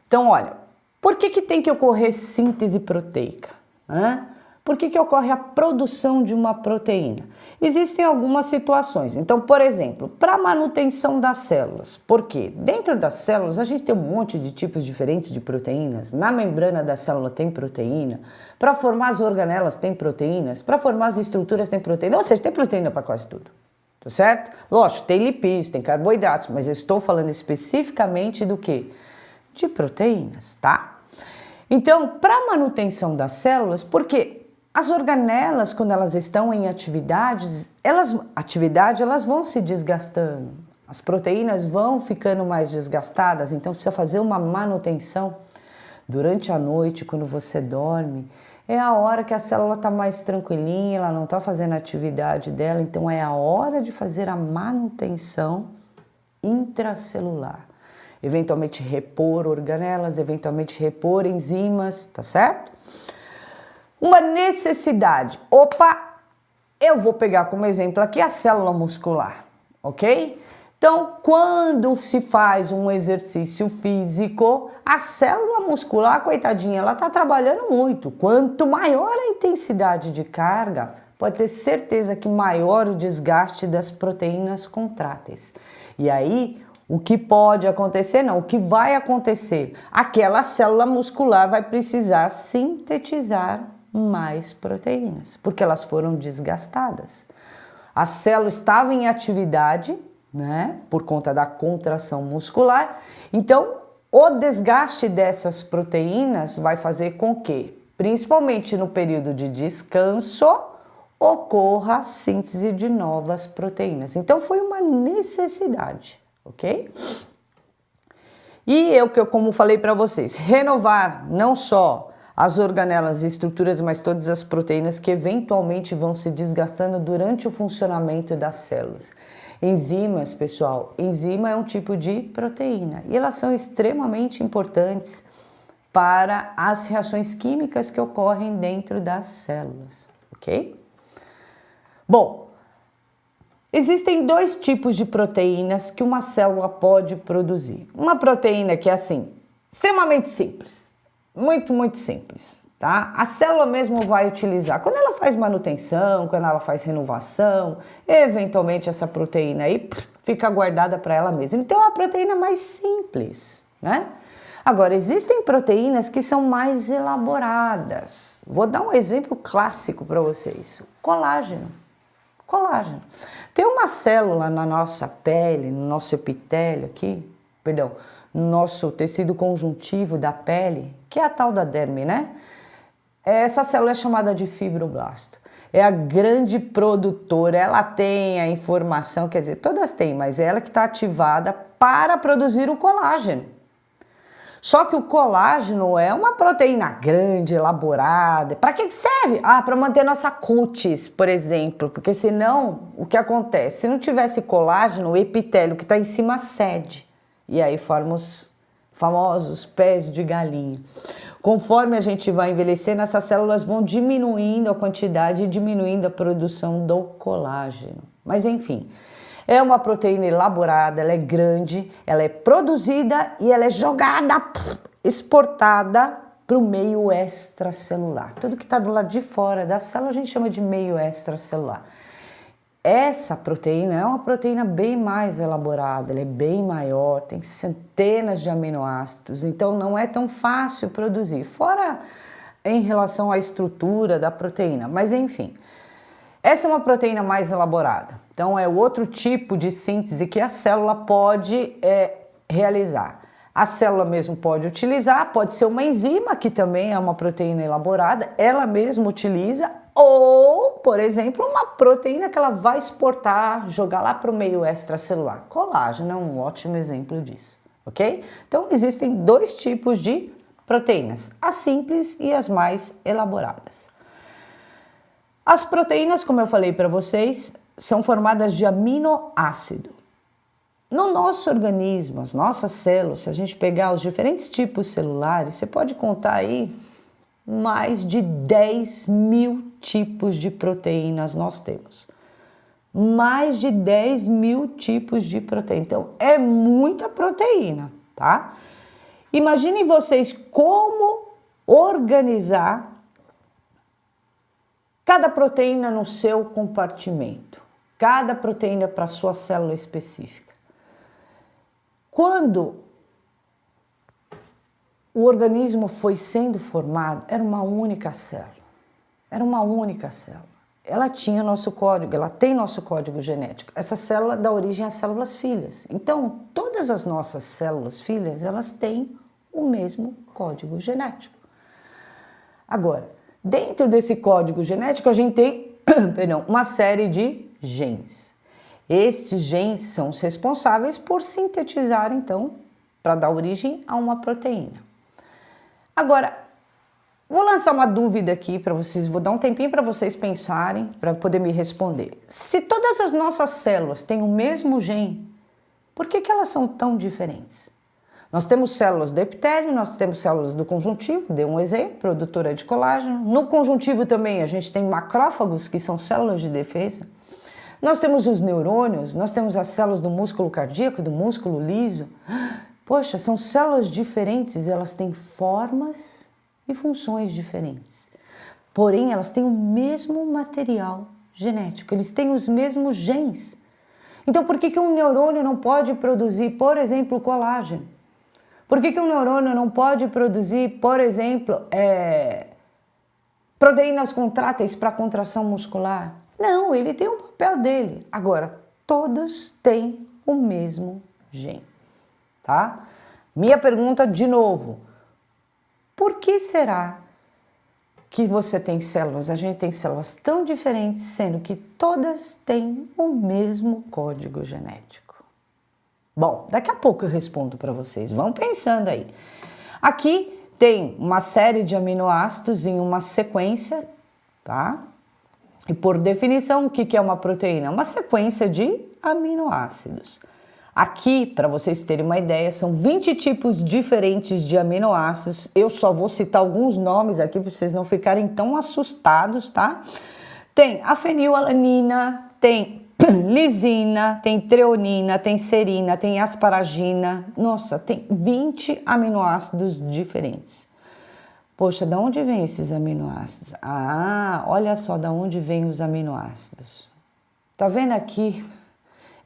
Então, olha, por que tem que ocorrer síntese proteica? Por que ocorre a produção de uma proteína? Existem algumas situações. Então, por exemplo, para a manutenção das células. Por quê? Dentro das células a gente tem um monte de tipos diferentes de proteínas. Na membrana da célula tem proteína. Para formar as organelas tem proteínas. Para formar as estruturas tem proteína. Ou seja, tem proteína para quase tudo. Tá certo? Lógico, tem lipídios, tem carboidratos, mas eu estou falando especificamente do quê? De proteínas, tá? Então, para a manutenção das células, porque as organelas, quando elas estão em atividade, elas vão se desgastando. As proteínas vão ficando mais desgastadas, então precisa fazer uma manutenção. Durante a noite, quando você dorme, é a hora que a célula está mais tranquilinha, ela não está fazendo a atividade dela, então é a hora de fazer a manutenção intracelular. Eventualmente repor organelas, eventualmente repor enzimas, tá certo? Uma necessidade. Opa, eu vou pegar como exemplo aqui a célula muscular, ok? Então, quando se faz um exercício físico, a célula muscular, coitadinha, ela está trabalhando muito. Quanto maior a intensidade de carga, pode ter certeza que maior o desgaste das proteínas contráteis. E aí, o que pode acontecer? Não, o que vai acontecer? Aquela célula muscular vai precisar sintetizar mais proteínas, porque elas foram desgastadas. A célula estava em atividade, né, por conta da contração muscular, então o desgaste dessas proteínas vai fazer com que, principalmente no período de descanso, ocorra a síntese de novas proteínas. Então foi uma necessidade, ok? E como falei para vocês, renovar não só as organelas e estruturas, mas todas as proteínas que eventualmente vão se desgastando durante o funcionamento das células. Enzimas, pessoal, enzima é um tipo de proteína e elas são extremamente importantes para as reações químicas que ocorrem dentro das células, ok? Bom, existem dois tipos de proteínas que uma célula pode produzir. Uma proteína que é assim, extremamente simples, muito simples, tá? A célula mesmo vai utilizar, quando ela faz manutenção, quando ela faz renovação, eventualmente essa proteína aí fica guardada para ela mesma. Então é uma proteína mais simples, né? Agora, existem proteínas que são mais elaboradas. Vou dar um exemplo clássico para vocês. Colágeno. Colágeno. Tem uma célula na nossa pele, no nosso epitélio aqui, perdão, no nosso tecido conjuntivo da pele, que é a tal da derme, né? Essa célula é chamada de fibroblasto. É a grande produtora, ela tem a informação, quer dizer, todas têm, mas é ela que está ativada para produzir o colágeno. Só que o colágeno é uma proteína grande, elaborada. Para que serve? Para manter nossa cutis, por exemplo. Porque senão, o que acontece? Se não tivesse colágeno, o epitélio que está em cima cede. E aí forma os famosos pés de galinha. Conforme a gente vai envelhecendo, essas células vão diminuindo a quantidade e diminuindo a produção do colágeno. Mas enfim, é uma proteína elaborada, ela é grande, ela é produzida e ela é jogada, exportada para o meio extracelular. Tudo que está do lado de fora da célula a gente chama de meio extracelular. Essa proteína é uma proteína bem mais elaborada, ela é bem maior, tem centenas de aminoácidos, então não é tão fácil produzir, fora em relação à estrutura da proteína, mas enfim. Essa é uma proteína mais elaborada, então é o outro tipo de síntese que a célula pode realizar. A célula mesmo pode utilizar, pode ser uma enzima, que também é uma proteína elaborada, ela mesma utiliza, ou, por exemplo, uma proteína que ela vai exportar, jogar lá para o meio extracelular. Colágeno é um ótimo exemplo disso, ok? Então, existem dois tipos de proteínas, as simples e as mais elaboradas. As proteínas, como eu falei para vocês, são formadas de aminoácido. No nosso organismo, as nossas células, se a gente pegar os diferentes tipos celulares, você pode contar aí mais de 10.000 tipos de proteínas nós temos. Mais de 10.000 tipos de proteína. Então, é muita proteína, tá? Imaginem vocês como organizar cada proteína no seu compartimento, cada proteína para a sua célula específica. Quando o organismo foi sendo formado, era uma única célula. Era uma única célula. Ela tinha nosso código, ela tem nosso código genético. Essa célula dá origem às células filhas. Então, todas as nossas células filhas, elas têm o mesmo código genético. Agora, dentro desse código genético, a gente tem uma série de genes. Esses genes são os responsáveis por sintetizar, então, para dar origem a uma proteína. Agora, vou lançar uma dúvida aqui para vocês, vou dar um tempinho para vocês pensarem, para poder me responder. Se todas as nossas células têm o mesmo gene, por que elas são tão diferentes? Nós temos células do epitélio, nós temos células do conjuntivo, dei um exemplo, produtora de colágeno. No conjuntivo também a gente tem macrófagos, que são células de defesa. Nós temos os neurônios, nós temos as células do músculo cardíaco, do músculo liso. Poxa, são células diferentes, elas têm formas e funções diferentes. Porém, elas têm o mesmo material genético, eles têm os mesmos genes. Então, por que um neurônio não pode produzir, por exemplo, colágeno? Por que um neurônio não pode produzir, por exemplo, proteínas contráteis para contração muscular? Não, ele tem um papel dele. Agora, todos têm o mesmo gene, tá? Minha pergunta de novo, por que será que você tem células, a gente tem células tão diferentes, sendo que todas têm o mesmo código genético? Bom, daqui a pouco eu respondo para vocês, vão pensando aí. Aqui tem uma série de aminoácidos em uma sequência, tá? E por definição, o que é uma proteína? Uma sequência de aminoácidos. Aqui, para vocês terem uma ideia, são 20 tipos diferentes de aminoácidos. Eu só vou citar alguns nomes aqui para vocês não ficarem tão assustados, tá? Tem a fenilalanina, tem lisina, tem treonina, tem serina, tem asparagina. Nossa, tem 20 aminoácidos diferentes. Poxa, da onde vem esses aminoácidos? Ah, olha só da onde vem os aminoácidos. Tá vendo aqui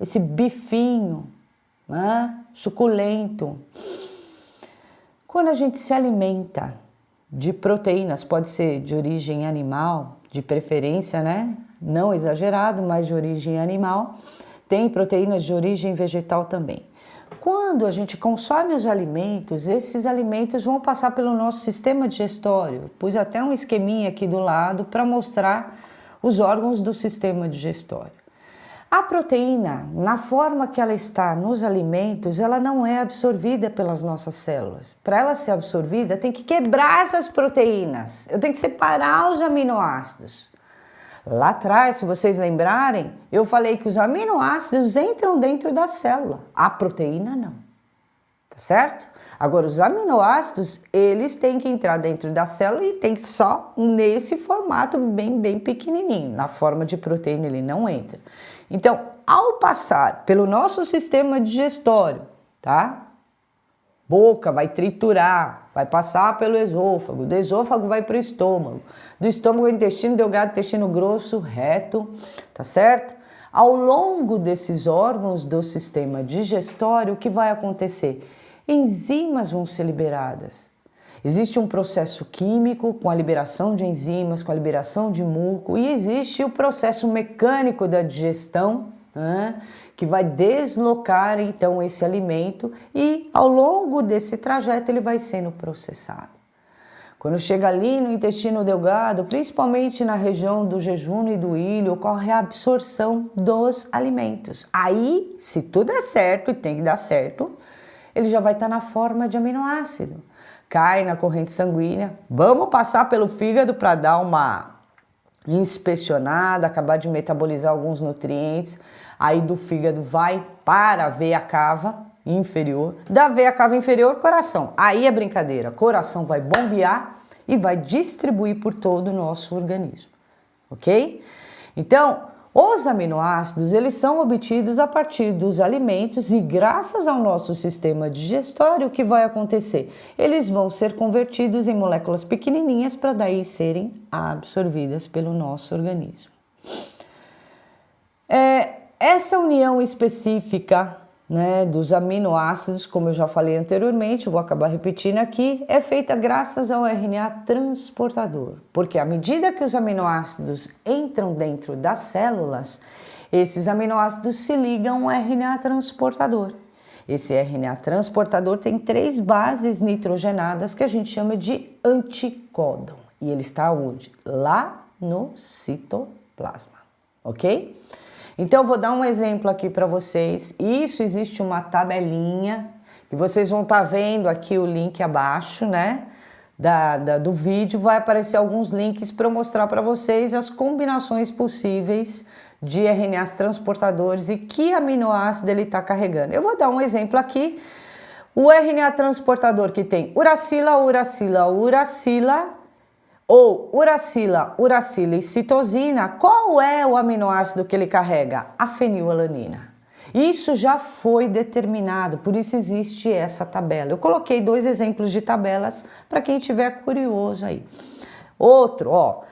esse bifinho, né? Suculento? Quando a gente se alimenta de proteínas, pode ser de origem animal, de preferência, né? Não exagerado, mas de origem animal. Tem proteínas de origem vegetal também. Quando a gente consome os alimentos, esses alimentos vão passar pelo nosso sistema digestório. Pus até um esqueminha aqui do lado para mostrar os órgãos do sistema digestório. A proteína, na forma que ela está nos alimentos, ela não é absorvida pelas nossas células. Para ela ser absorvida, tem que quebrar essas proteínas. Eu tenho que separar os aminoácidos. Lá atrás, se vocês lembrarem, eu falei que os aminoácidos entram dentro da célula, a proteína não, tá certo? Agora, os aminoácidos, eles têm que entrar dentro da célula e tem que só nesse formato bem pequenininho, na forma de proteína ele não entra. Então, ao passar pelo nosso sistema digestório, tá? Boca vai triturar, vai passar pelo esôfago, do esôfago vai para o estômago, do estômago intestino delgado, intestino grosso, reto, tá certo? Ao longo desses órgãos do sistema digestório, o que vai acontecer? Enzimas vão ser liberadas. Existe um processo químico com a liberação de enzimas, com a liberação de muco, e existe o processo mecânico da digestão, né? Que vai deslocar então esse alimento e ao longo desse trajeto ele vai sendo processado. Quando chega ali no intestino delgado, principalmente na região do jejum e do ilho, ocorre a absorção dos alimentos. Aí, se tudo é certo, e tem que dar certo, ele já vai estar na forma de aminoácido. Cai na corrente sanguínea, vamos passar pelo fígado para dar uma inspecionada, acabar de metabolizar alguns nutrientes. Aí do fígado vai para a veia cava inferior, da veia cava inferior, coração. Aí é brincadeira, coração vai bombear e vai distribuir por todo o nosso organismo, ok? Então, Os aminoácidos, eles são obtidos a partir dos alimentos e graças ao nosso sistema digestório, o que vai acontecer? Eles vão ser convertidos em moléculas pequenininhas para daí serem absorvidas pelo nosso organismo. Essa união específica, né, dos aminoácidos, como eu já falei anteriormente, eu vou acabar repetindo aqui, é feita graças ao RNA transportador, porque à medida que os aminoácidos entram dentro das células, esses aminoácidos se ligam ao RNA transportador. Esse RNA transportador tem 3 bases nitrogenadas que a gente chama de anticódon, e ele está onde? Lá no citoplasma, ok? Então, eu vou dar um exemplo aqui para vocês. Isso, existe uma tabelinha, que vocês vão estar vendo aqui o link abaixo, né, do vídeo. Vai aparecer alguns links para eu mostrar para vocês as combinações possíveis de RNAs transportadores e que aminoácido ele está carregando. Eu vou dar um exemplo aqui. O RNA transportador que tem uracila, uracila, uracila, ou uracila, uracila e citosina, qual é o aminoácido que ele carrega? A fenilalanina. Isso já foi determinado, por isso existe essa tabela. Eu coloquei 2 exemplos de tabelas para quem tiver curioso aí. Outro, ó,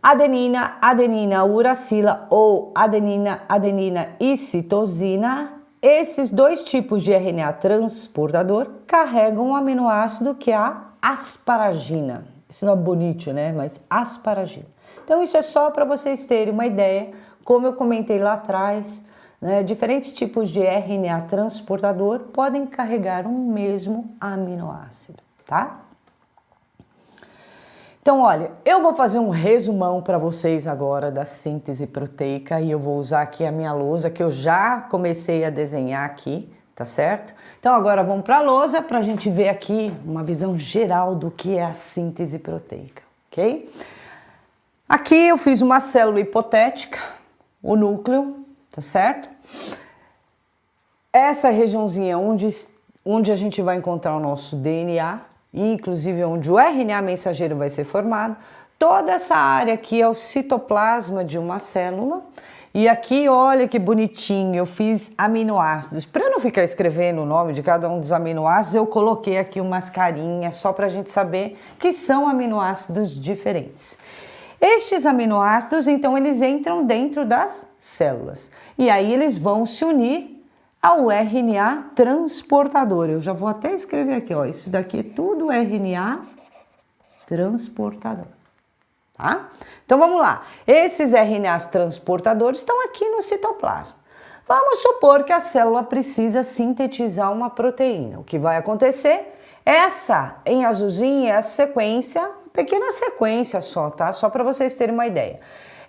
adenina, adenina, uracila ou adenina, adenina e citosina. Esses 2 tipos de RNA transportador carregam um aminoácido que é a asparagina. Isso não é bonito, né? Mas asparagina. Então, isso é só para vocês terem uma ideia, como eu comentei lá atrás, né? Diferentes tipos de RNA transportador podem carregar um mesmo aminoácido, tá? Então, olha, eu vou fazer um resumão para vocês agora da síntese proteica e eu vou usar aqui a minha lousa que eu já comecei a desenhar aqui, tá certo? Então agora vamos para a lousa para a gente ver aqui uma visão geral do que é a síntese proteica, ok? Aqui eu fiz uma célula hipotética, o núcleo, tá certo? Essa regiãozinha onde a gente vai encontrar o nosso DNA, inclusive onde o RNA mensageiro vai ser formado. Toda essa área aqui é o citoplasma de uma célula. E aqui, olha que bonitinho, eu fiz aminoácidos. Para eu não ficar escrevendo o nome de cada um dos aminoácidos, eu coloquei aqui umas carinhas só para a gente saber que são aminoácidos diferentes. Estes aminoácidos, então, eles entram dentro das células. E aí eles vão se unir ao RNA transportador. Eu já vou até escrever aqui, ó, isso daqui é tudo RNA transportador. Tá? Então vamos lá, esses RNAs transportadores estão aqui no citoplasma. Vamos supor que a célula precisa sintetizar uma proteína. O que vai acontecer? Essa em azulzinho é a sequência, pequena sequência só, tá? Só para vocês terem uma ideia.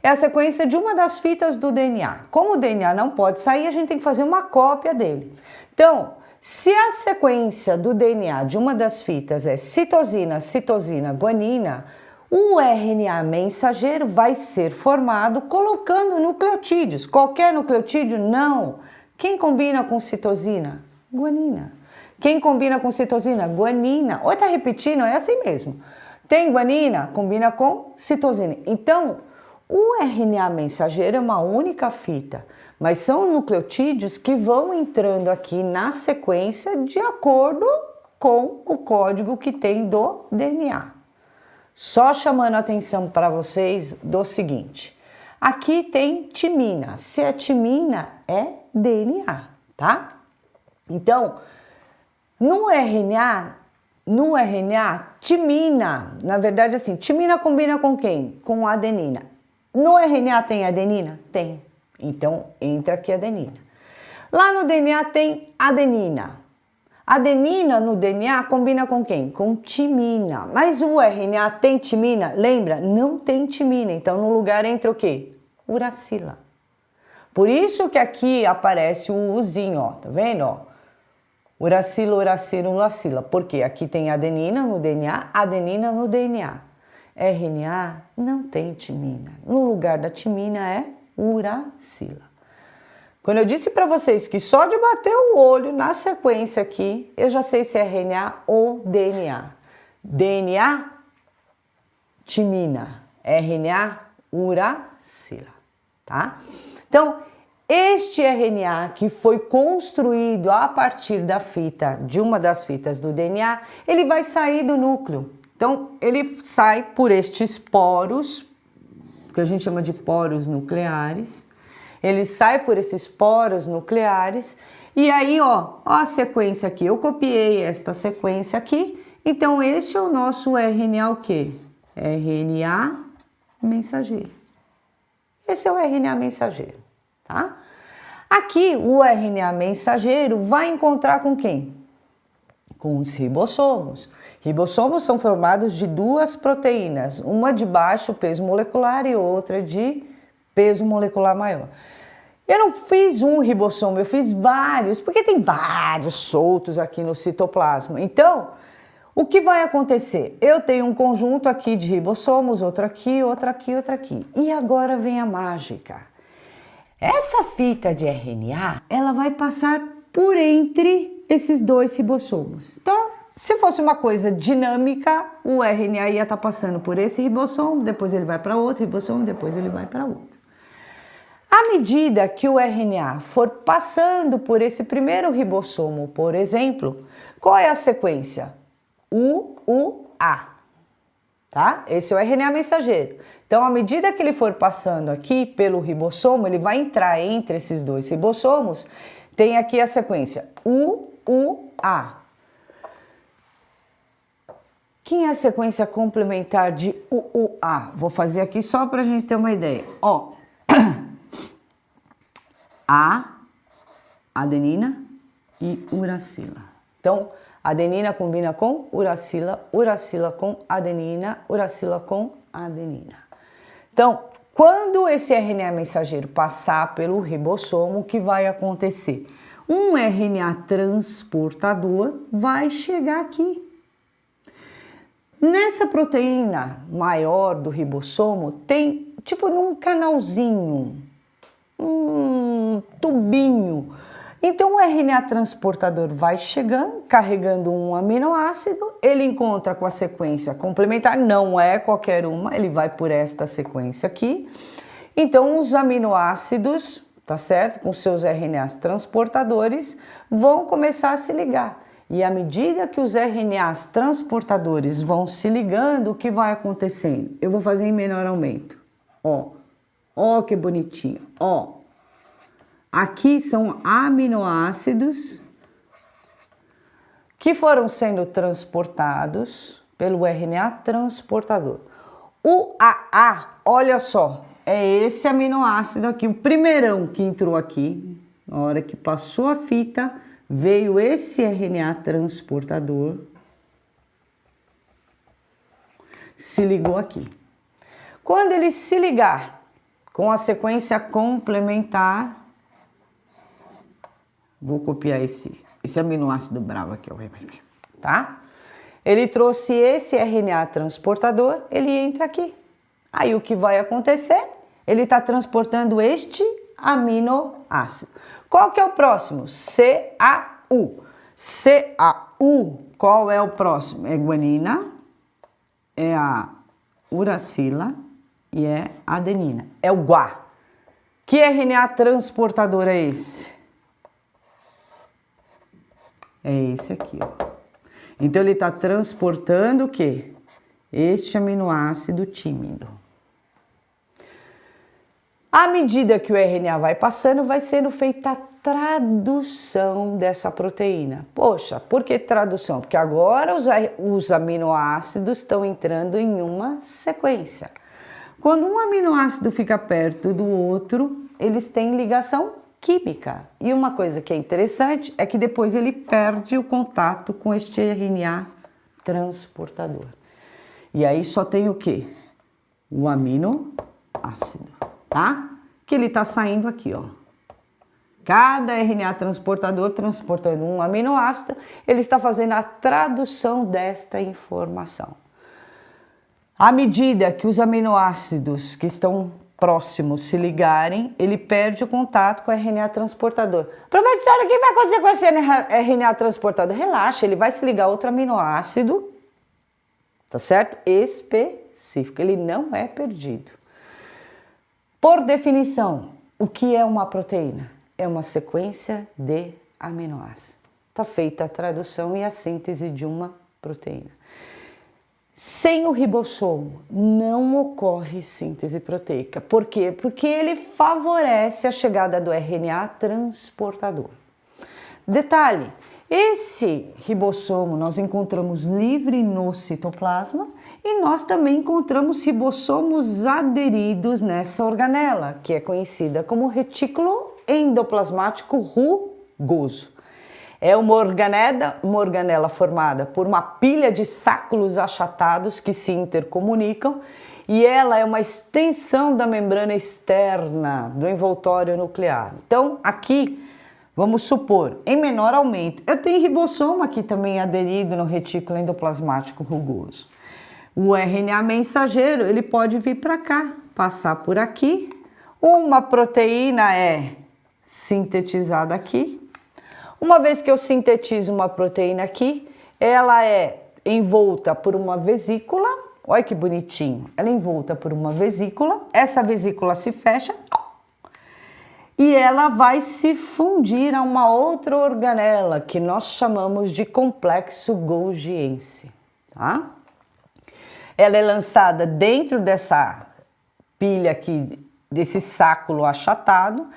É a sequência de uma das fitas do DNA. Como o DNA não pode sair, a gente tem que fazer uma cópia dele. Então, se a sequência do DNA de uma das fitas é citosina, citosina, guanina, o RNA mensageiro vai ser formado colocando nucleotídeos. Qualquer nucleotídeo? Não. Quem combina com citosina? Guanina. Quem combina com citosina? Guanina. Ou tá repetindo? É assim mesmo. Tem guanina? Combina com citosina. Então, o RNA mensageiro é uma única fita, mas são nucleotídeos que vão entrando aqui na sequência de acordo com o código que tem do DNA. Só chamando a atenção para vocês do seguinte, aqui tem timina, se é timina é DNA, tá? Então, no RNA, timina, na verdade assim, timina combina com quem? Com adenina. No RNA tem adenina? Tem, então entra aqui adenina. Lá no DNA tem adenina. Adenina no DNA combina com quem? Com timina. Mas o RNA tem timina? Lembra? Não tem timina. Então, no lugar entra o quê? Uracila. Por isso que aqui aparece o Uzinho, ó. Tá vendo, ó? Uracila, uracila, uracila. Porque aqui tem adenina no DNA, adenina no DNA. RNA não tem timina. No lugar da timina é uracila. Quando eu disse para vocês que só de bater o olho na sequência aqui, eu já sei se é RNA ou DNA. DNA, timina. RNA, uracila. tá? Então, este RNA que foi construído a partir da fita, de uma das fitas do DNA, ele vai sair do núcleo. Então, ele sai por estes poros, que a gente chama de poros nucleares. Ele sai por esses poros nucleares e aí, ó a sequência aqui. Eu copiei esta sequência aqui. Então, este é o nosso RNA o quê? RNA mensageiro. Esse é o RNA mensageiro, tá? Aqui, o RNA mensageiro vai encontrar com quem? Com os ribossomos. Ribossomos são formados de duas proteínas, uma de baixo peso molecular e outra de peso molecular maior. Eu não fiz um ribossomo, eu fiz vários, porque tem vários soltos aqui no citoplasma. Então, o que vai acontecer? Eu tenho um conjunto aqui de ribossomos, outro aqui, outro aqui, outro aqui. E agora vem a mágica. Essa fita de RNA, ela vai passar por entre esses dois ribossomos. Então, se fosse uma coisa dinâmica, o RNA ia estar passando por esse ribossomo, depois ele vai para outro ribossomo, depois ele vai para outro. À medida que o RNA for passando por esse primeiro ribossomo, por exemplo, qual é a sequência? UA, tá? Esse é o RNA mensageiro. Então, à medida que ele for passando aqui pelo ribossomo, ele vai entrar entre esses dois ribossomos, tem aqui a sequência UA. Quem é a sequência complementar de UA? Vou fazer aqui só para a gente ter uma ideia. Ó, A, adenina e uracila. Então, adenina combina com uracila, uracila com adenina, uracila com adenina. Então, quando esse RNA mensageiro passar pelo ribossomo, o que vai acontecer? Um RNA transportador vai chegar aqui. Nessa proteína maior do ribossomo tem tipo num canalzinho, um tubinho. Então o RNA transportador vai chegando, carregando um aminoácido, ele encontra com a sequência complementar, não é qualquer uma, ele vai por esta sequência aqui. Então os aminoácidos, tá certo? Com seus RNAs transportadores, vão começar a se ligar. E à medida que os RNAs transportadores vão se ligando, o que vai acontecendo? Eu vou fazer em menor aumento. Ó que bonitinho. Ó, aqui são aminoácidos que foram sendo transportados pelo RNA transportador. O AA, olha só, é esse aminoácido aqui, o primeirão que entrou aqui, na hora que passou a fita, veio esse RNA transportador, se ligou aqui. Quando ele se ligar com a sequência complementar, vou copiar esse aminoácido bravo aqui, tá? Ele trouxe esse RNA transportador, ele entra aqui. Aí o que vai acontecer? Ele está transportando este aminoácido. Qual que é o próximo? CAU. CAU, qual é o próximo? É guanina, é a uracila e é a adenina. É o GUA. Que RNA transportador é esse? É esse aqui, ó. Então ele está transportando o quê? Este aminoácido tímido. À medida que o RNA vai passando, vai sendo feita a tradução dessa proteína. Poxa, por que tradução? Porque agora os aminoácidos estão entrando em uma sequência. Quando um aminoácido fica perto do outro, eles têm ligação química. E uma coisa que é interessante é que depois ele perde o contato com este RNA transportador. E aí só tem o quê? O aminoácido, tá? Que ele tá saindo aqui, ó. Cada RNA transportador transportando um aminoácido, ele está fazendo a tradução desta informação. À medida que os aminoácidos que estão próximos se ligarem, ele perde o contato com o RNA transportador. Professora, o que vai acontecer com esse RNA transportador? Relaxa, ele vai se ligar a outro aminoácido, tá certo? Específico, ele não é perdido. Por definição, o que é uma proteína? É uma sequência de aminoácidos. Está feita a tradução e a síntese de uma proteína. Sem o ribossomo não ocorre síntese proteica. Por quê? Porque ele favorece a chegada do RNA transportador. Detalhe, esse ribossomo nós encontramos livre no citoplasma e nós também encontramos ribossomos aderidos nessa organela, que é conhecida como retículo endoplasmático rugoso. É uma organela formada por uma pilha de sáculos achatados que se intercomunicam e ela é uma extensão da membrana externa do envoltório nuclear. Então, aqui, vamos supor, em menor aumento, eu tenho ribossomo aqui também aderido no retículo endoplasmático rugoso. O RNA mensageiro, ele pode vir para cá, passar por aqui. Uma proteína é sintetizada aqui. Uma vez que eu sintetizo uma proteína aqui, ela é envolta por uma vesícula. Olha que bonitinho. Ela é envolta por uma vesícula. Essa vesícula se fecha e ela vai se fundir a uma outra organela que nós chamamos de complexo golgiense, tá? Ela é lançada dentro dessa pilha aqui, desse sáculo achatado.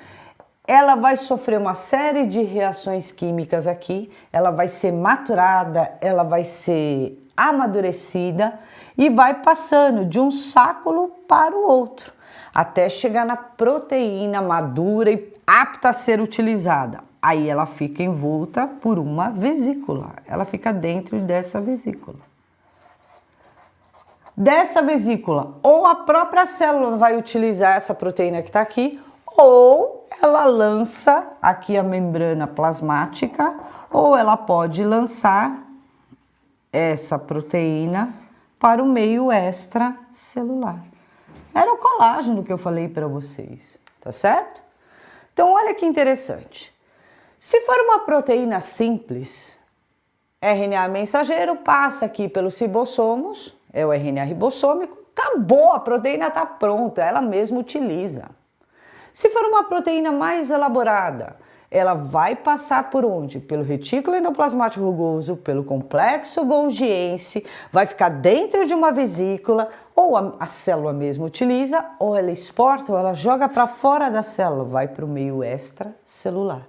Ela vai sofrer uma série de reações químicas aqui, ela vai ser maturada, ela vai ser amadurecida e vai passando de um sáculo para o outro, até chegar na proteína madura e apta a ser utilizada. Aí ela fica envolta por uma vesícula, ela fica dentro dessa vesícula. Dessa vesícula, ou a própria célula vai utilizar essa proteína que está aqui, ou ela lança aqui a membrana plasmática, ou ela pode lançar essa proteína para o meio extracelular. Era o colágeno que eu falei para vocês, tá certo? Então, olha que interessante. Se for uma proteína simples, RNA mensageiro passa aqui pelos ribossomos, é o RNA ribossômico, acabou, a proteína está pronta, ela mesma utiliza. Se for uma proteína mais elaborada, ela vai passar por onde? Pelo retículo endoplasmático rugoso, pelo complexo golgiense, vai ficar dentro de uma vesícula, ou a célula mesmo utiliza, ou ela exporta, ou ela joga para fora da célula, vai para o meio extracelular.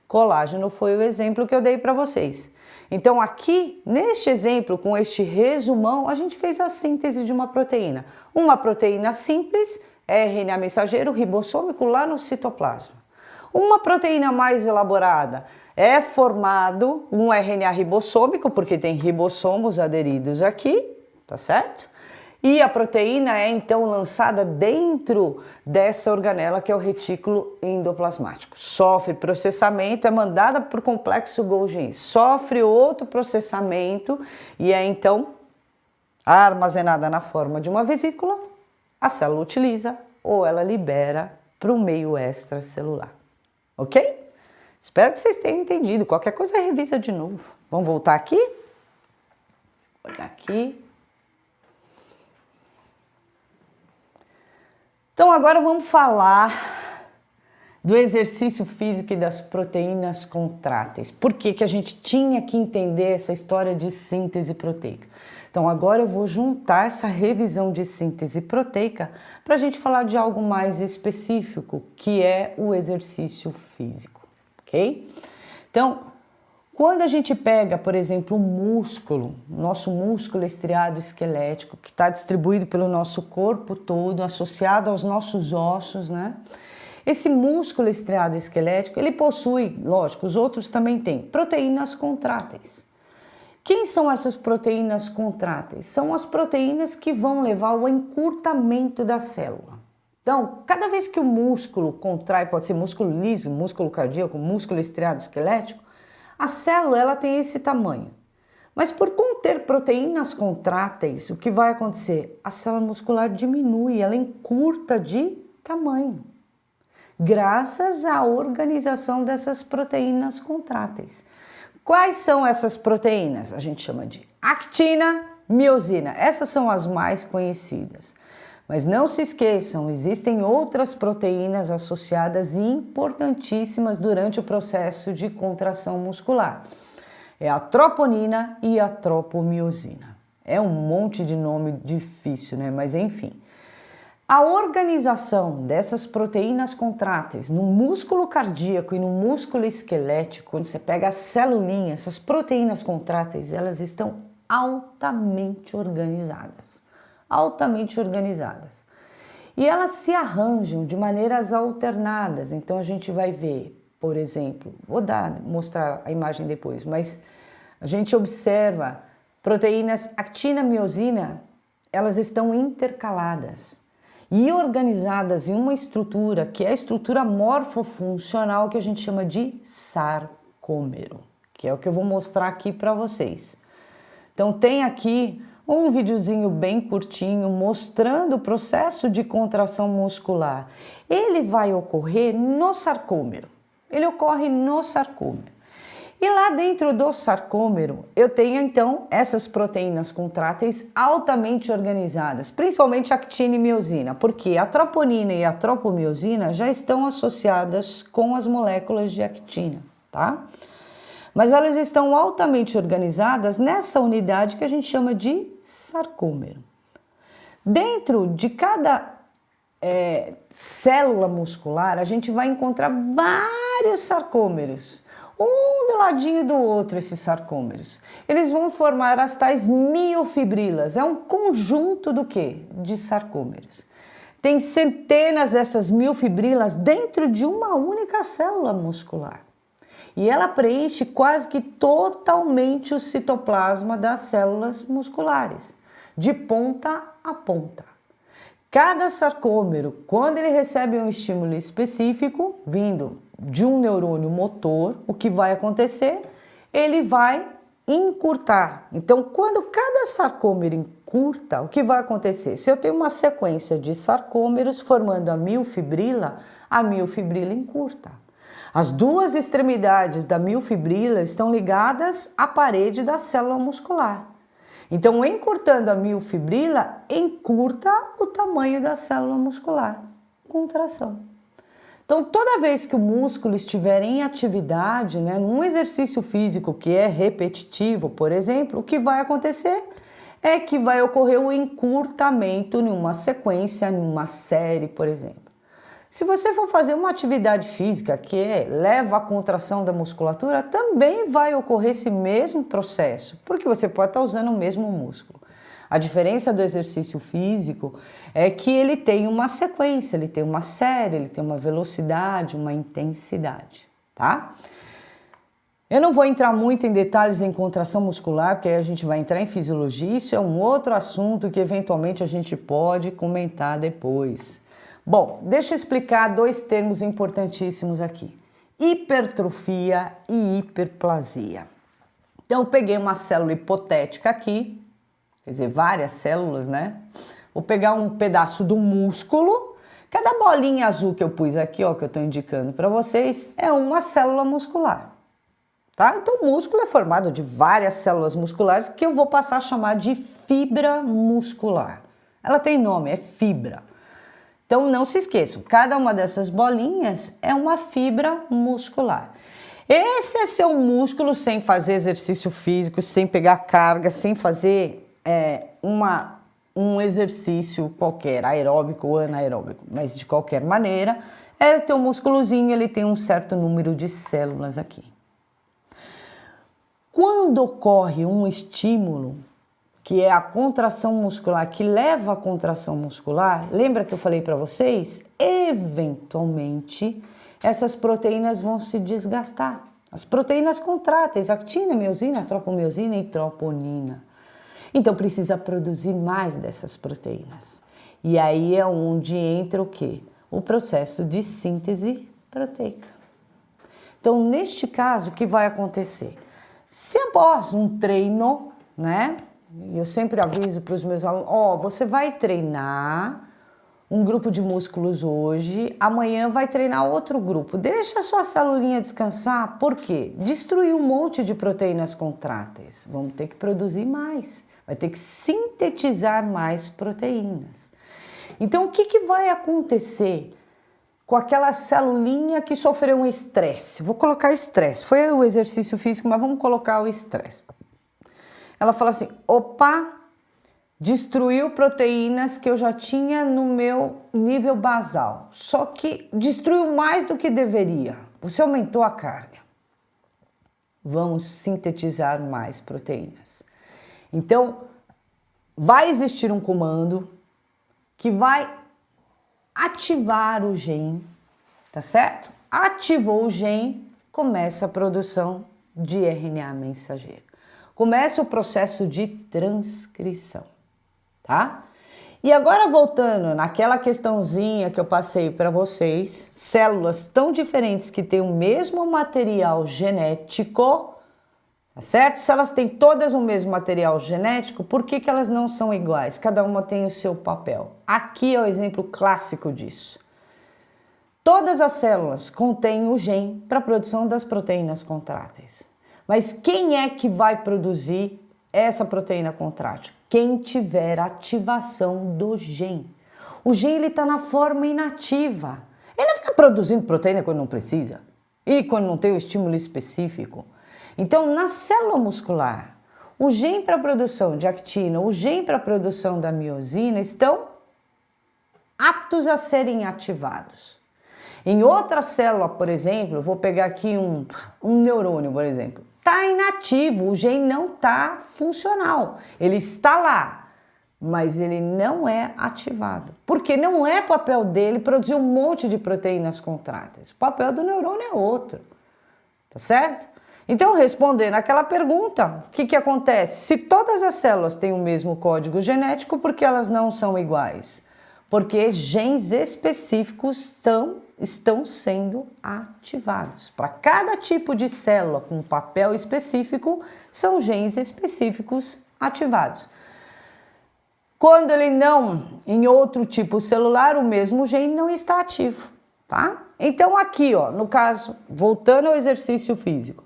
Colágeno foi o exemplo que eu dei para vocês. Então aqui, neste exemplo, com este resumão, a gente fez a síntese de uma proteína. Uma proteína simples, RNA mensageiro ribossômico lá no citoplasma. Uma proteína mais elaborada é formado um RNA ribossômico, porque tem ribossomos aderidos aqui, tá certo? E a proteína é então lançada dentro dessa organela que é o retículo endoplasmático. Sofre processamento, é mandada para o complexo Golgi, sofre outro processamento e é então armazenada na forma de uma vesícula. A célula utiliza ou ela libera para o meio extracelular, ok? Espero que vocês tenham entendido. Qualquer coisa revisa de novo. Vamos voltar aqui? Olha aqui. Então agora vamos falar do exercício físico e das proteínas contráteis. Por que que a gente tinha que entender essa história de síntese proteica? Então agora eu vou juntar essa revisão de síntese proteica para a gente falar de algo mais específico, que é o exercício físico, ok? Então, quando a gente pega, por exemplo, o músculo, nosso músculo estriado esquelético, que está distribuído pelo nosso corpo todo, associado aos nossos ossos, né? Esse músculo estriado esquelético, ele possui, lógico, os outros também têm, proteínas contráteis. Quem são essas proteínas contráteis? São as proteínas que vão levar ao encurtamento da célula. Então, cada vez que o músculo contrai, pode ser músculo liso, músculo cardíaco, músculo estriado esquelético, a célula ela tem esse tamanho. Mas por conter proteínas contráteis, o que vai acontecer? A célula muscular diminui, ela encurta de tamanho, graças à organização dessas proteínas contráteis. Quais são essas proteínas? A gente chama de actina, miosina. Essas são as mais conhecidas. Mas não se esqueçam, existem outras proteínas associadas e importantíssimas durante o processo de contração muscular. É a troponina e a tropomiosina. É um monte de nome difícil, né? Mas enfim. A organização dessas proteínas contráteis no músculo cardíaco e no músculo esquelético, quando você pega as celulinhas, essas proteínas contráteis, elas estão altamente organizadas. Altamente organizadas. E elas se arranjam de maneiras alternadas. Então a gente vai ver, por exemplo, mostrar a imagem depois, mas a gente observa proteínas actina, miosina, elas estão intercaladas e organizadas em uma estrutura que é a estrutura morfofuncional que a gente chama de sarcômero, que é o que eu vou mostrar aqui para vocês. Então tem aqui um videozinho bem curtinho mostrando o processo de contração muscular. Ele vai ocorrer no sarcômero. Ele ocorre no sarcômero. E lá dentro do sarcômero, eu tenho então essas proteínas contráteis altamente organizadas, principalmente a actina e miosina, porque a troponina e a tropomiosina já estão associadas com as moléculas de actina, tá? Mas elas estão altamente organizadas nessa unidade que a gente chama de sarcômero. Dentro de cada célula muscular, a gente vai encontrar vários sarcômeros. Um do ladinho do outro, esses sarcômeros. Eles vão formar as tais miofibrilas. É um conjunto do quê? De sarcômeros. Tem centenas dessas miofibrilas dentro de uma única célula muscular. E ela preenche quase que totalmente o citoplasma das células musculares, de ponta a ponta. Cada sarcômero, quando ele recebe um estímulo específico, vindo de um neurônio motor, o que vai acontecer? Ele vai encurtar. Então, quando cada sarcômero encurta, o que vai acontecer? Se eu tenho uma sequência de sarcômeros formando a miofibrila encurta. As duas extremidades da miofibrila estão ligadas à parede da célula muscular. Então, encurtando a miofibrila, encurta o tamanho da célula muscular. Contração. Então, toda vez que o músculo estiver em atividade, num exercício físico que é repetitivo, por exemplo, o que vai acontecer é que vai ocorrer um encurtamento em uma sequência, em uma série, por exemplo. Se você for fazer uma atividade física que leva à contração da musculatura, também vai ocorrer esse mesmo processo, porque você pode estar usando o mesmo músculo. A diferença do exercício físico é que ele tem uma sequência, ele tem uma série, ele tem uma velocidade, uma intensidade, tá? Eu não vou entrar muito em detalhes em contração muscular, porque aí a gente vai entrar em fisiologia, isso é um outro assunto que eventualmente a gente pode comentar depois. Bom, deixa eu explicar dois termos importantíssimos aqui. Hipertrofia e hiperplasia. Então, eu peguei uma célula hipotética aqui, quer dizer, várias células, Vou pegar um pedaço do músculo. Cada bolinha azul que eu pus aqui, ó, que eu estou indicando para vocês, é uma célula muscular, tá? Então, o músculo é formado de várias células musculares que eu vou passar a chamar de fibra muscular. Ela tem nome, é fibra. Então, não se esqueçam, cada uma dessas bolinhas é uma fibra muscular. Esse é seu músculo sem fazer exercício físico, sem pegar carga, sem fazer um exercício qualquer, aeróbico ou anaeróbico, mas de qualquer maneira, é teu músculozinho, ele tem um certo número de células aqui. Quando ocorre um estímulo, que é a contração muscular, que leva à contração muscular, lembra que eu falei para vocês? Eventualmente, essas proteínas vão se desgastar. As proteínas contráteis, actina, miosina, tropomiosina e troponina. Então, precisa produzir mais dessas proteínas. E aí é onde entra o quê? O processo de síntese proteica. Então, neste caso, o que vai acontecer? Se após um treino, eu sempre aviso para os meus alunos, você vai treinar um grupo de músculos hoje, amanhã vai treinar outro grupo. Deixa a sua celulinha descansar, por quê? Destruiu um monte de proteínas contráteis. Vamos ter que produzir mais, vai ter que sintetizar mais proteínas. Então, o que vai acontecer com aquela celulinha que sofreu um estresse? Vou colocar estresse. Foi o exercício físico, mas vamos colocar o estresse. Ela fala assim, opa, destruiu proteínas que eu já tinha no meu nível basal. Só que destruiu mais do que deveria. Você aumentou a carga. Vamos sintetizar mais proteínas. Então, vai existir um comando que vai ativar o gene, tá certo? Ativou o gene, começa a produção de RNA mensageiro. Começa o processo de transcrição, tá? E agora voltando naquela questãozinha que eu passei para vocês, células tão diferentes que têm o mesmo material genético, tá certo? Se elas têm todas o mesmo material genético, por que elas não são iguais? Cada uma tem o seu papel. Aqui é o exemplo clássico disso. Todas as células contêm o gene para a produção das proteínas contráteis. Mas quem é que vai produzir essa proteína contrátil? Quem tiver ativação do gene. O gene está na forma inativa. Ele fica produzindo proteína quando não precisa e quando não tem o estímulo específico. Então, na célula muscular, o gene para a produção de actina, o gene para a produção da miosina estão aptos a serem ativados. Em outra célula, por exemplo, vou pegar aqui um neurônio, por exemplo, está inativo, o gene não está funcional, ele está lá, mas ele não é ativado, porque não é papel dele produzir um monte de proteínas contráteis, o papel do neurônio é outro, tá certo? Então, respondendo aquela pergunta, o que acontece? Se todas as células têm o mesmo código genético, por que elas não são iguais? Porque genes específicos estão sendo ativados. Para cada tipo de célula com papel específico, são genes específicos ativados. Quando ele não, em outro tipo celular, o mesmo gene não está ativo, tá? Então aqui, ó, no caso, voltando ao exercício físico,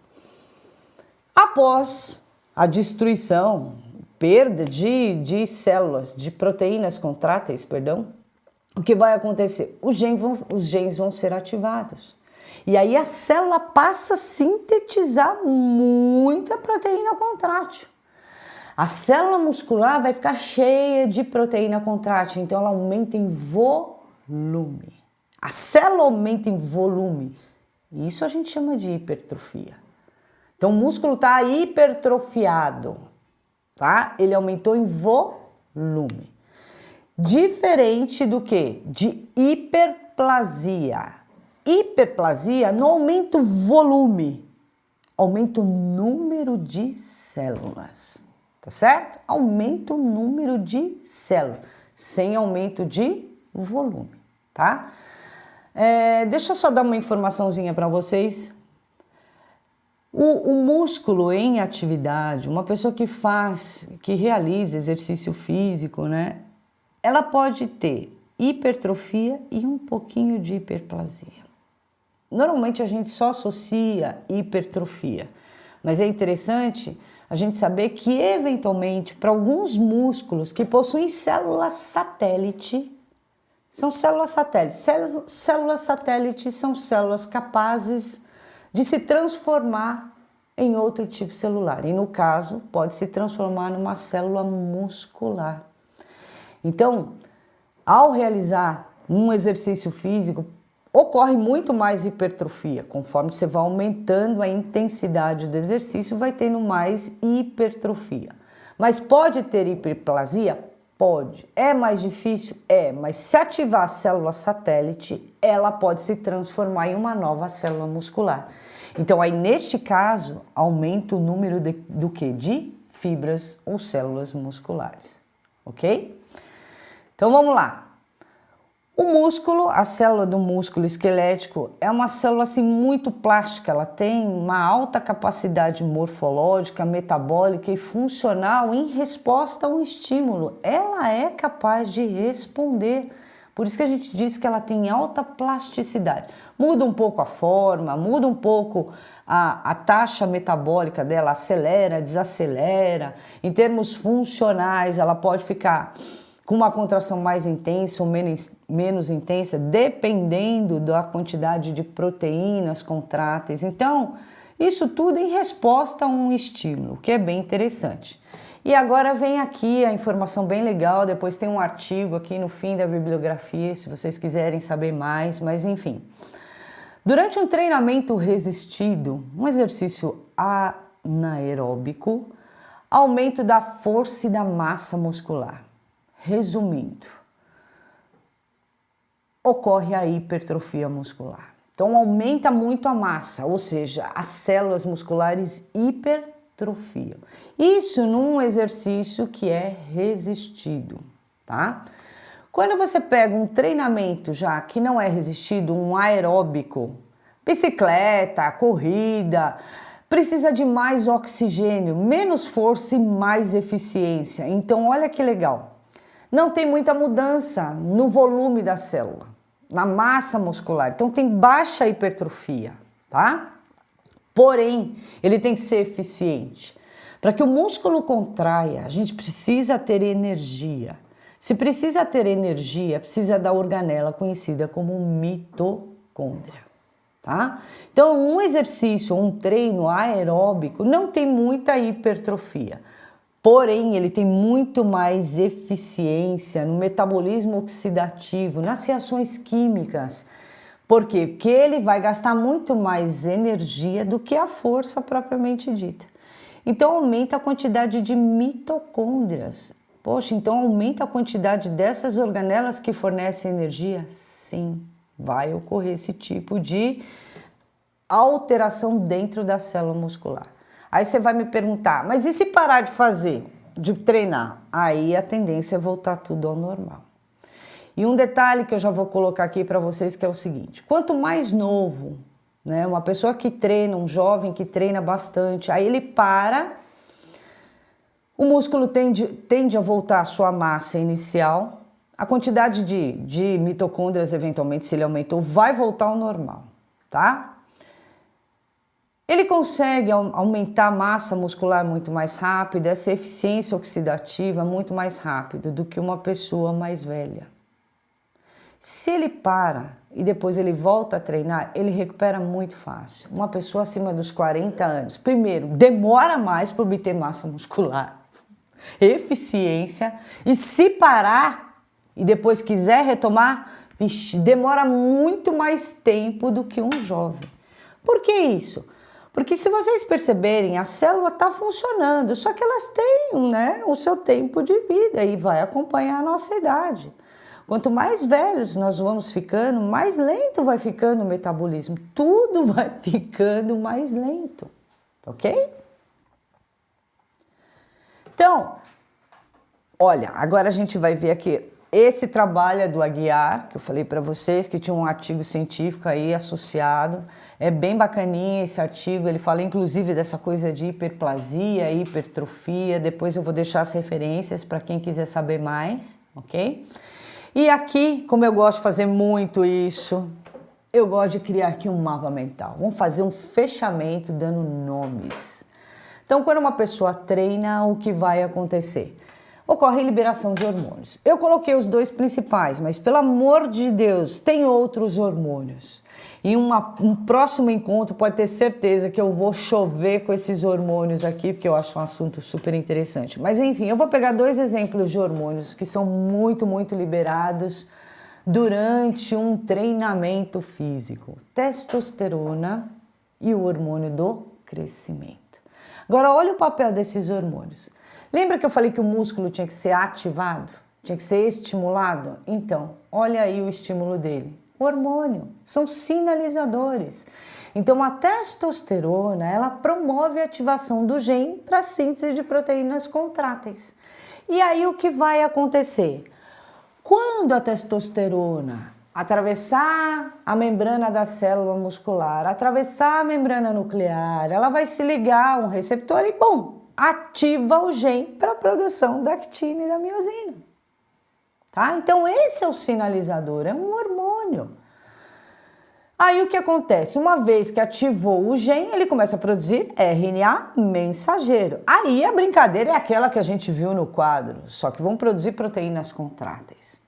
após a destruição, perda de células, de proteínas contráteis, perdão, o que vai acontecer? Os genes vão ser ativados. E aí a célula passa a sintetizar muita proteína contrátil. A célula muscular vai ficar cheia de proteína contrátil, então ela aumenta em volume. A célula aumenta em volume. Isso a gente chama de hipertrofia. Então o músculo está hipertrofiado, tá? Ele aumentou em volume. Diferente do que? De hiperplasia. Hiperplasia não aumenta o volume, aumenta o número de células, tá certo? Aumenta o número de células, sem aumento de volume, tá? Deixa eu só dar uma informaçãozinha para vocês. O músculo em atividade, uma pessoa que realiza exercício físico, né? Ela pode ter hipertrofia e um pouquinho de hiperplasia. Normalmente a gente só associa hipertrofia, mas é interessante a gente saber que eventualmente para alguns músculos que possuem células satélite, são células satélites. Células satélites são células capazes de se transformar em outro tipo celular. E no caso, pode se transformar numa célula muscular. Então, ao realizar um exercício físico, ocorre muito mais hipertrofia. Conforme você vai aumentando a intensidade do exercício, vai tendo mais hipertrofia. Mas pode ter hiperplasia? Pode. É mais difícil? É. Mas se ativar a célula satélite, ela pode se transformar em uma nova célula muscular. Então, aí neste caso, aumenta o número do quê? De fibras ou células musculares. Ok? Então, vamos lá. O músculo, a célula do músculo esquelético é uma célula assim muito plástica, ela tem uma alta capacidade morfológica, metabólica e funcional em resposta a um estímulo. Ela é capaz de responder, por isso que a gente diz que ela tem alta plasticidade. Muda um pouco a forma, muda um pouco a taxa metabólica dela, acelera, desacelera. Em termos funcionais, ela pode ficar com uma contração mais intensa ou menos intensa, dependendo da quantidade de proteínas contráteis. Então, isso tudo em resposta a um estímulo, que é bem interessante. E agora vem aqui a informação bem legal, depois tem um artigo aqui no fim da bibliografia, se vocês quiserem saber mais, mas enfim. Durante um treinamento resistido, um exercício anaeróbico, aumento da força e da massa muscular. Resumindo, ocorre a hipertrofia muscular. Então aumenta muito a massa, ou seja, as células musculares hipertrofiam. Isso num exercício que é resistido, tá? Quando você pega um treinamento já que não é resistido, um aeróbico, bicicleta, corrida, precisa de mais oxigênio, menos força e mais eficiência. Então olha que legal. Não tem muita mudança no volume da célula, na massa muscular. Então tem baixa hipertrofia, tá? Porém, ele tem que ser eficiente. Para que o músculo contraia, a gente precisa ter energia. Se precisa ter energia, precisa da organela conhecida como mitocôndria, tá? Então, um exercício, um treino aeróbico não tem muita hipertrofia. Porém, ele tem muito mais eficiência no metabolismo oxidativo, nas reações químicas. Por quê? Porque ele vai gastar muito mais energia do que a força propriamente dita. Então, aumenta a quantidade de mitocôndrias. Poxa, então aumenta a quantidade dessas organelas que fornecem energia? Sim, vai ocorrer esse tipo de alteração dentro da célula muscular. Aí você vai me perguntar, mas e se parar de fazer, de treinar? Aí a tendência é voltar tudo ao normal. E um detalhe que eu já vou colocar aqui para vocês que é o seguinte, quanto mais novo, né, uma pessoa que treina, um jovem que treina bastante, aí ele para, o músculo tende a voltar à sua massa inicial, a quantidade de mitocôndrias, eventualmente, se ele aumentou, vai voltar ao normal, tá? Ele consegue aumentar a massa muscular muito mais rápido, essa eficiência oxidativa muito mais rápido do que uma pessoa mais velha. Se ele para e depois ele volta a treinar, ele recupera muito fácil. Uma pessoa acima dos 40 anos, primeiro, demora mais para obter massa muscular, eficiência, e se parar e depois quiser retomar, vixe, demora muito mais tempo do que um jovem. Por que isso? Porque se vocês perceberem, a célula está funcionando, só que elas têm, né, o seu tempo de vida e vai acompanhar a nossa idade. Quanto mais velhos nós vamos ficando, mais lento vai ficando o metabolismo. Tudo vai ficando mais lento, ok? Então, olha, agora a gente vai ver aqui. Esse trabalho é do Aguiar, que eu falei para vocês, que tinha um artigo científico aí associado. É bem bacaninha esse artigo, ele fala inclusive dessa coisa de hiperplasia, hipertrofia. Depois eu vou deixar as referências para quem quiser saber mais, ok? E aqui, como eu gosto de fazer muito isso, eu gosto de criar aqui um mapa mental. Vamos fazer um fechamento dando nomes. Então, quando uma pessoa treina, o que vai acontecer? Ocorre liberação de hormônios. Eu coloquei os dois principais, mas pelo amor de Deus, tem outros hormônios. Em um próximo encontro, pode ter certeza que eu vou chover com esses hormônios aqui, porque eu acho um assunto super interessante. Mas enfim, eu vou pegar dois exemplos de hormônios que são muito, muito liberados durante um treinamento físico. Testosterona e o hormônio do crescimento. Agora, olha o papel desses hormônios. Lembra que eu falei que o músculo tinha que ser ativado? Tinha que ser estimulado? Então, olha aí o estímulo dele. O hormônio. São sinalizadores. Então, a testosterona, ela promove a ativação do gene para a síntese de proteínas contráteis. E aí, o que vai acontecer? Quando a testosterona atravessar a membrana da célula muscular, atravessar a membrana nuclear, ela vai se ligar a um receptor e, bum, ativa o gene para a produção da actina e da miosina. Tá? Então esse é o sinalizador, é um hormônio. Aí o que acontece? Uma vez que ativou o gene, ele começa a produzir RNA mensageiro. Aí a brincadeira é aquela que a gente viu no quadro, só que vão produzir proteínas contráteis.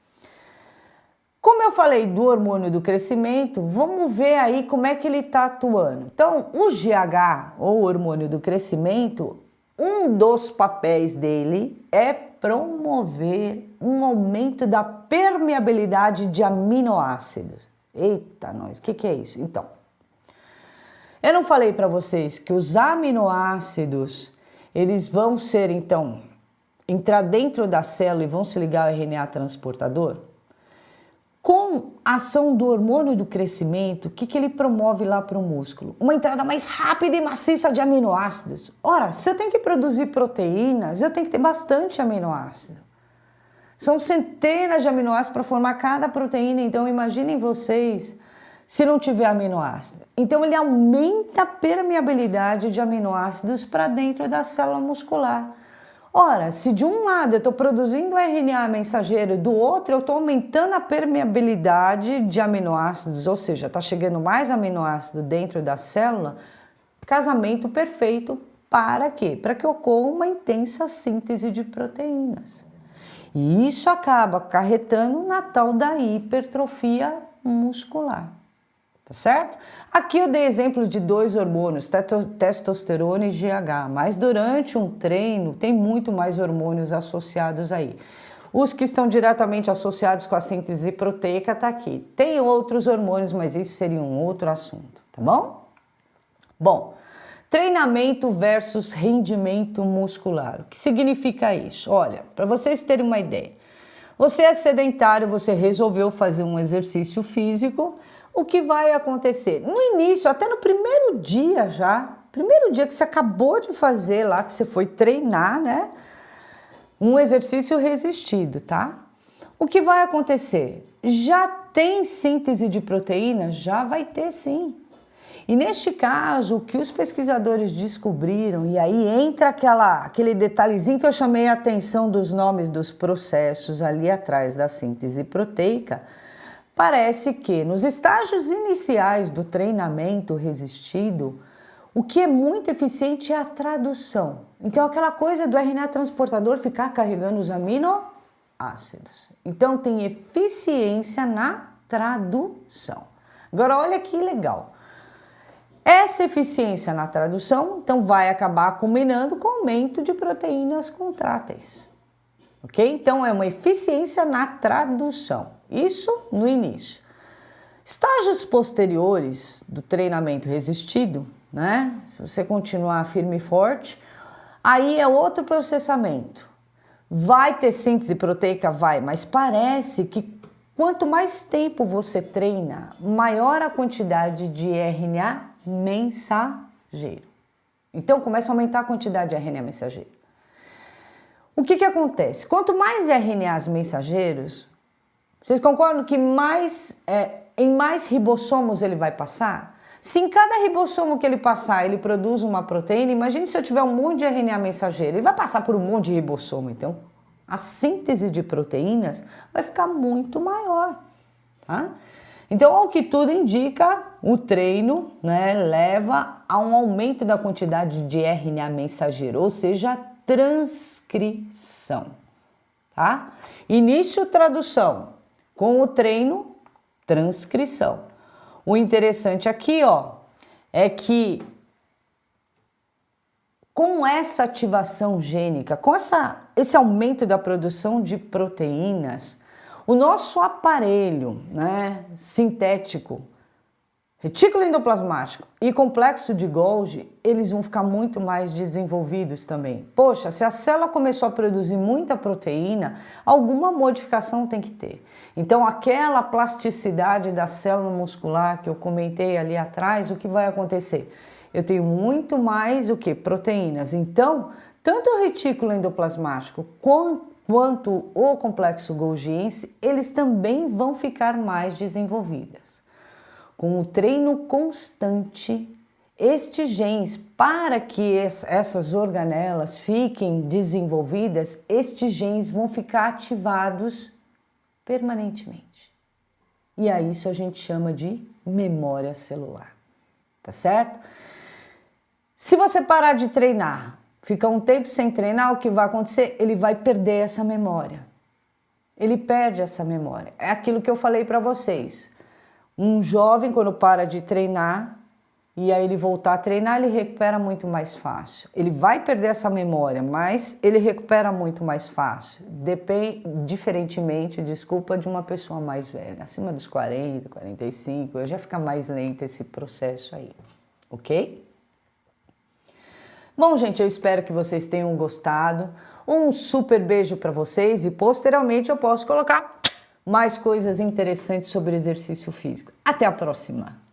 Como eu falei do hormônio do crescimento, vamos ver aí como é que ele está atuando. Então, o GH, ou hormônio do crescimento, um dos papéis dele é promover um aumento da permeabilidade de aminoácidos. Eita, nós, o que é isso? Então, eu não falei para vocês que os aminoácidos, eles vão ser, então, entrar dentro da célula e vão se ligar ao RNA transportador? Com a ação do hormônio do crescimento, o que ele promove lá para o músculo? Uma entrada mais rápida e maciça de aminoácidos. Ora, se eu tenho que produzir proteínas, eu tenho que ter bastante aminoácido. São centenas de aminoácidos para formar cada proteína, então imaginem vocês se não tiver aminoácido. Então ele aumenta a permeabilidade de aminoácidos para dentro da célula muscular. Ora, se de um lado eu estou produzindo RNA mensageiro, do outro eu estou aumentando a permeabilidade de aminoácidos, ou seja, está chegando mais aminoácido dentro da célula, casamento perfeito para quê? Para que ocorra uma intensa síntese de proteínas. E isso acaba acarretando na tal da hipertrofia muscular. Tá certo? Aqui eu dei exemplo de 2 hormônios, testosterona e GH, mas durante um treino tem muito mais hormônios associados aí. Os que estão diretamente associados com a síntese proteica tá aqui. Tem outros hormônios, mas isso seria um outro assunto, tá bom? Bom, treinamento versus rendimento muscular. O que significa isso? Olha, para vocês terem uma ideia, você é sedentário, você resolveu fazer um exercício físico, o que vai acontecer? No início, até no primeiro dia primeiro dia que você acabou de fazer lá, que você foi treinar, né? Um exercício resistido, tá? O que vai acontecer? Já tem síntese de proteína? Já vai ter sim. E neste caso, o que os pesquisadores descobriram, e aí entra aquele detalhezinho que eu chamei a atenção dos nomes dos processos ali atrás da síntese proteica, parece que nos estágios iniciais do treinamento resistido, o que é muito eficiente é a tradução. Então, aquela coisa do RNA transportador ficar carregando os aminoácidos. Então, tem eficiência na tradução. Agora, olha que legal. Essa eficiência na tradução, então, vai acabar culminando com o aumento de proteínas contráteis. Ok? Então, é uma eficiência na tradução. Isso no início. Estágios posteriores do treinamento resistido, né? Se você continuar firme e forte, aí é outro processamento. Vai ter síntese proteica? Vai, mas parece que quanto mais tempo você treina, maior a quantidade de RNA mensageiro. Então, começa a aumentar a quantidade de RNA mensageiro. O que acontece? Quanto mais RNAs mensageiros, vocês concordam que em mais ribossomos ele vai passar? Se em cada ribossomo que ele passar, ele produz uma proteína, imagine se eu tiver um monte de RNA mensageiro, ele vai passar por um monte de ribossomo, então a síntese de proteínas vai ficar muito maior, tá? Então, ao que tudo indica, o treino, né, leva a um aumento da quantidade de RNA mensageiro, ou seja, a transcrição, tá? Início, tradução. Com o treino, transcrição. O interessante aqui, ó, é que com essa ativação gênica, com esse aumento da produção de proteínas, o nosso aparelho, né, sintético, retículo endoplasmático e complexo de Golgi, eles vão ficar muito mais desenvolvidos também. Poxa, se a célula começou a produzir muita proteína, alguma modificação tem que ter. Então, aquela plasticidade da célula muscular que eu comentei ali atrás, o que vai acontecer? Eu tenho muito mais o que? Proteínas. Então, tanto o retículo endoplasmático quanto o complexo golgiense, eles também vão ficar mais desenvolvidas. Com o treino constante, estes genes, para que essas organelas fiquem desenvolvidas, estes genes vão ficar ativados permanentemente. E a isso a gente chama de memória celular, tá certo? Se você parar de treinar, ficar um tempo sem treinar, o que vai acontecer? Ele vai perder essa memória. Ele perde essa memória. É aquilo que eu falei para vocês. Um jovem, quando para de treinar, e aí ele voltar a treinar, ele recupera muito mais fácil. Ele vai perder essa memória, mas ele recupera muito mais fácil. Diferentemente, de uma pessoa mais velha. Acima dos 40, 45, já fica mais lento esse processo aí. Ok? Bom, gente, eu espero que vocês tenham gostado. Um super beijo para vocês e posteriormente eu posso colocar mais coisas interessantes sobre exercício físico. Até a próxima!